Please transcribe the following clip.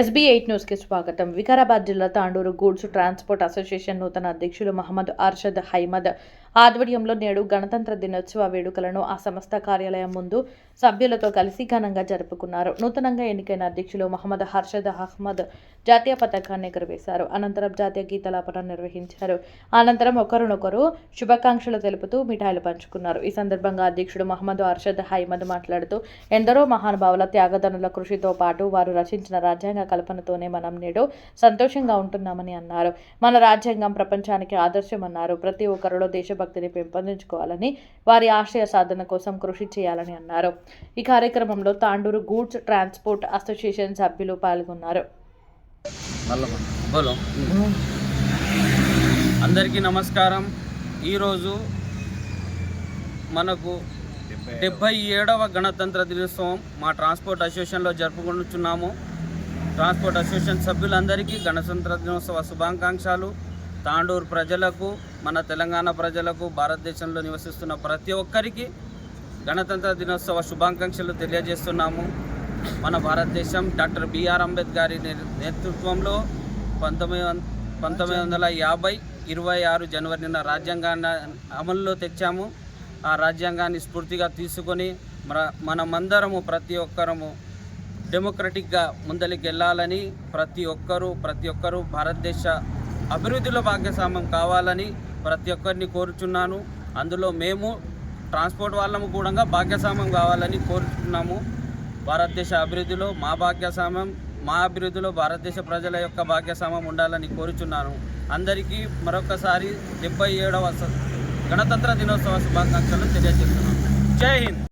SB8 న్యూస్కి స్వాగతం. వికారాబాద్ జిల్లా తాండూరు గూడ్స్ ట్రాన్స్పోర్ట్ అసోసియేషన్ నూతన అధ్యక్షులు మహమ్మద్ అర్షద్ హైమద్ ఆధ్వర్యంలో నేడు గణతంత్ర దినోత్సవ వేడుకలను ఆ సంస్థ కార్యాలయం ముందు సభ్యులతో కలిసి ఘనంగా జరుపుకున్నారు. నూతనంగా ఎన్నికైన అధ్యక్షులు మహమ్మద్ అర్షద్ అహ్మద్ జాతీయ పతాకాన్ని ఎగురవేశారు. అనంతరం జాతీయ గీతాలాపన నిర్వహించారు. అనంతరం ఒకరినొకరు శుభాకాంక్షలు తెలుపుతూ మిఠాయిలు పంచుకున్నారు. ఈ సందర్భంగా అధ్యక్షుడు మహమ్మద్ అర్షద్ హైమద్ మాట్లాడుతూ ఎందరో మహానుభావుల త్యాగదనుల కృషితో పాటు వారు రచించిన రాజ్యాంగ కల్పనతోనే మనం నేడు సంతోషంగా ఉంటున్నామని అన్నారు. మన రాజ్యాంగం ప్రపంచానికి ఆదర్శమన్నారు. ప్రతి ఒక్కరిలో దేశభక్తిని పెంపొందించుకోవాలని, వారి ఆశయ సాధన కోసం కృషి చేయాలని అన్నారు. ఈ కార్యక్రమంలో తాండూరు గూడ్స్ ట్రాన్స్పోర్ట్ అసోసియేషన్ సభ్యులు పాల్గొన్నారు. అందరికీ నమస్కారం. ఈరోజు మనకు 77వ గణతంత్ర దినోత్సవం మా ట్రాన్స్పోర్ట్ అసోసియేషన్లో జరుపుకుంటున్నాము. ట్రాన్స్పోర్ట్ అసోసియేషన్ సభ్యులందరికీ గణతంత్ర దినోత్సవ శుభాకాంక్షలు. తాండూరు ప్రజలకు, మన తెలంగాణ ప్రజలకు, భారతదేశంలో నివసిస్తున్న ప్రతి ఒక్కరికి గణతంత్ర దినోత్సవ శుభాకాంక్షలు తెలియజేస్తున్నాము. మన భారతదేశం డాక్టర్ బిఆర్ అంబేద్కర్ గారి నేతృత్వంలో 1950 26 జనవరిన రాజ్యాంగాన్ని అమలులో తెచ్చాము. ఆ రాజ్యాంగాన్ని స్ఫూర్తిగా తీసుకొని మనమందరము ప్రతి ఒక్కరము డెమోక్రటిక్గా ముందరికి వెళ్ళాలని, ప్రతి ఒక్కరూ భారతదేశ అభివృద్ధిలో భాగస్వామ్యం కావాలని ప్రతి ఒక్కరిని కోరుచున్నాను. అందులో మేము ట్రాన్స్పోర్ట్ వాళ్ళము కూడా భాగస్వామ్యం కావాలని కోరుచున్నాము. భారతదేశ అభివృద్ధిలో మా అభివృద్ధిలో భారతదేశ ప్రజల యొక్క భాగస్వామ్యం ఉండాలని కోరుచున్నాను. అందరికీ మరొకసారి 77వ గణతంత్ర దినోత్సవ శుభాకాంక్షలు తెలియజేస్తున్నాను. జై హింద్.